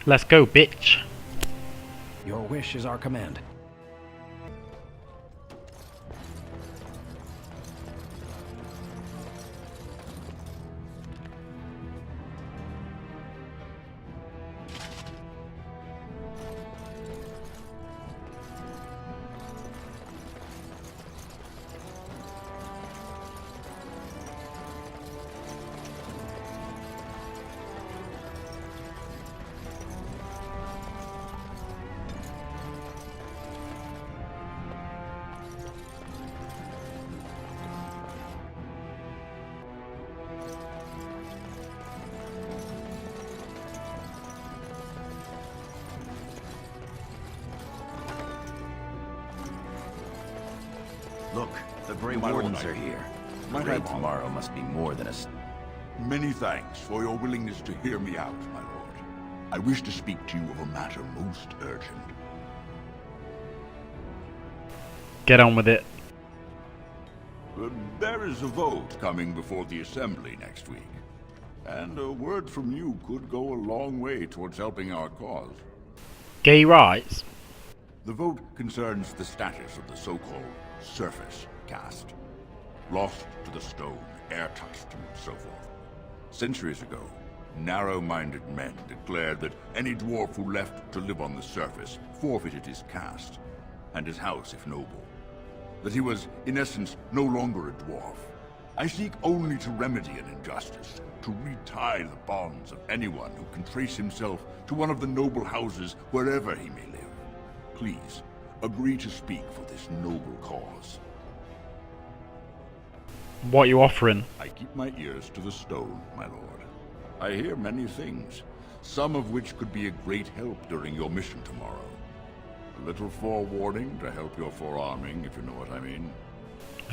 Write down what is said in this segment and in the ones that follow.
Let's go, bitch. Your wish is our command. Look, the Grey My lord, Wardens are here. My raid tomorrow must be more than a... Many thanks for your willingness to hear me out, my lord. I wish to speak to you of a matter most urgent. Get on with it. There is a vote coming before the Assembly next week. And a word from you could go a long way towards helping our cause. Gay rights? The vote concerns the status of the so-called surface caste. Lost to the stone, air-touched, and so forth. Centuries ago, narrow-minded men declared that any dwarf who left to live on the surface forfeited his caste, and his house if noble. That he was, in essence, no longer a dwarf. I seek only to remedy an injustice, to retie the bonds of anyone who can trace himself to one of the noble houses wherever he may live. Please, agree to speak for this noble cause. What are you offering? I keep my ears to the stone, my lord. I hear many things, some of which could be a great help during your mission tomorrow. A little forewarning to help your forearming, if you know what I mean.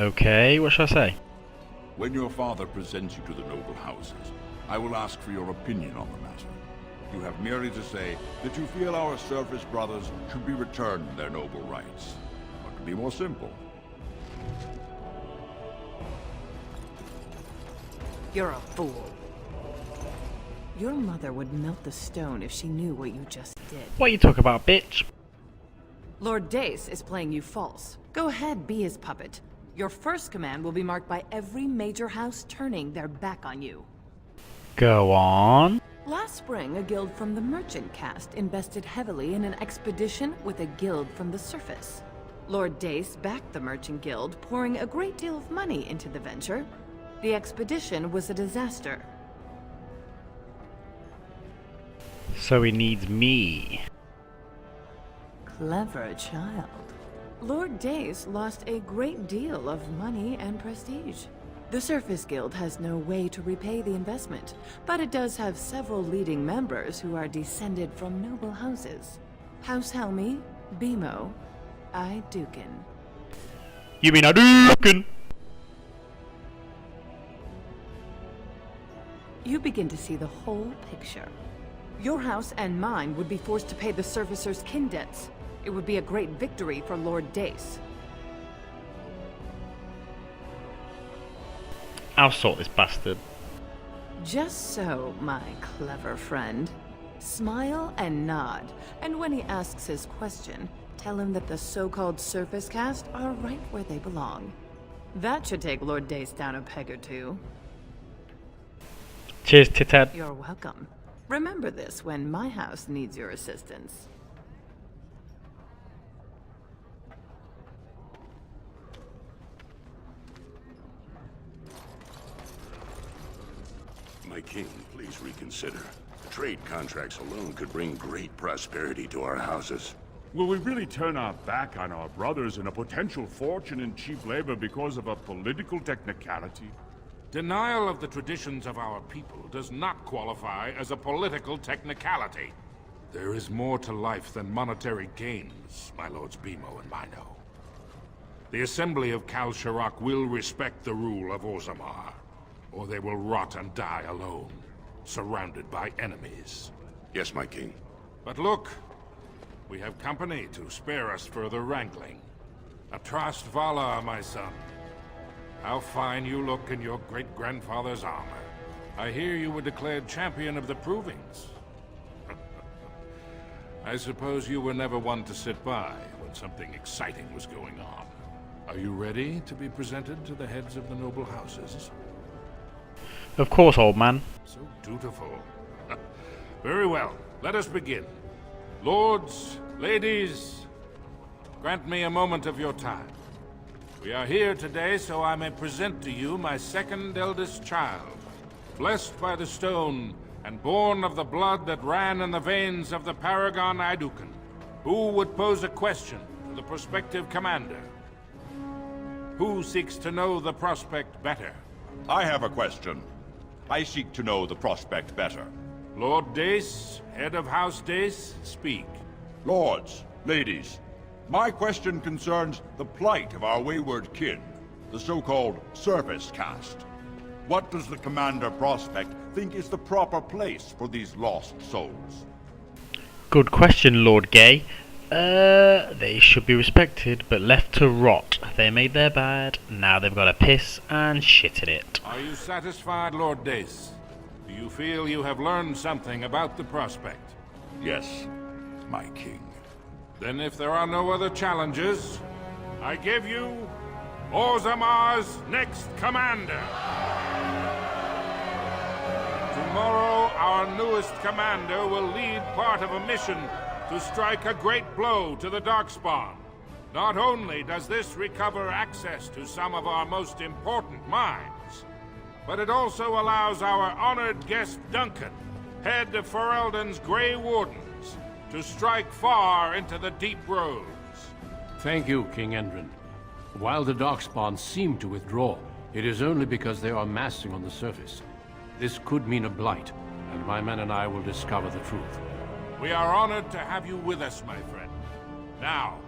Okay, what should I say? When your father presents you to the noble houses, I will ask for your opinion on the matter. You have merely to say that you feel our surface brothers should be returned their noble rights. What could be more simple? You're a fool. Your mother would melt the stone if she knew what you just did. What you talk about, bitch? Lord Dace is playing you false. Go ahead, be his puppet. Your first command will be marked by every major house turning their back on you. Go on. Last spring, a guild from the merchant caste invested heavily in an expedition with a guild from the surface. Lord Dace backed the merchant guild, pouring a great deal of money into the venture. The expedition was a disaster. So he needs me. Clever child. Lord Dace lost a great deal of money and prestige. The Surface Guild has no way to repay the investment, but it does have several leading members who are descended from noble houses. House Helmi, Bimo, Dukin. You mean Dukin? You begin to see the whole picture. Your house and mine would be forced to pay the Surfacer's kin debts. It would be a great victory for Lord Dace. I'll sort this bastard. Just so, my clever friend. Smile and nod, and when he asks his question, tell him that the so-called surface caste are right where they belong. That should take Lord Dace down a peg or two. Cheers, Tithead. You're welcome. Remember this when my house needs your assistance. My king, please reconsider. Trade contracts alone could bring great prosperity to our houses. Will we really turn our back on our brothers and a potential fortune in cheap labor because of a political technicality? Denial of the traditions of our people does not qualify as a political technicality. There is more to life than monetary gains, my lords Bimo and Mino. The Assembly of Kal Sharok will respect the rule of R4ZoR, or they will rot and die alone, surrounded by enemies. Yes, my king. But look, we have company to spare us further wrangling. Atrast Vala, my son. How fine you look in your great-grandfather's armor. I hear you were declared champion of the Provings. I suppose you were never one to sit by when something exciting was going on. Are you ready to be presented to the heads of the noble houses? Of course, old man. So dutiful. Very well, let us begin. Lords, ladies, grant me a moment of your time. We are here today so I may present to you my second eldest child, blessed by the stone and born of the blood that ran in the veins of the Paragon Idukan. Who would pose a question to the prospective commander? Who seeks to know the prospect better? I have a question. I seek to know the prospect better. Lord Dace, head of House Dace, speak. Lords, ladies, my question concerns the plight of our wayward kin, the so-called Surface Caste. What does the Commander Prospect think is the proper place for these lost souls? Good question, Lord Gay. They should be respected, but left to rot. They made their bed, now they've got to piss and shit in it. Are you satisfied, Lord Dace? Do you feel you have learned something about the prospect? Yes, my king. Then if there are no other challenges, I give you Orzamar's next commander. Tomorrow, our newest commander will lead part of a mission to strike a great blow to the Darkspawn. Not only does this recover access to some of our most important mines, but it also allows our honored guest Duncan, head of Ferelden's Grey Wardens, to strike far into the deep roads. Thank you, King Endrin. While the Darkspawn seem to withdraw, it is only because they are massing on the surface. This could mean a blight, and my men and I will discover the truth. We are honored to have you with us, my friend. Now,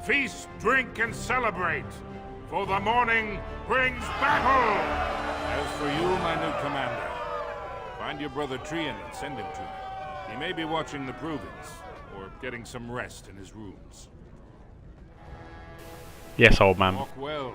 feast, drink, and celebrate, for the morning brings battle! As for you, my new commander, find your brother Trian and send him to me. He may be watching the Provings, or getting some rest in his rooms. Yes, old man. Walk well.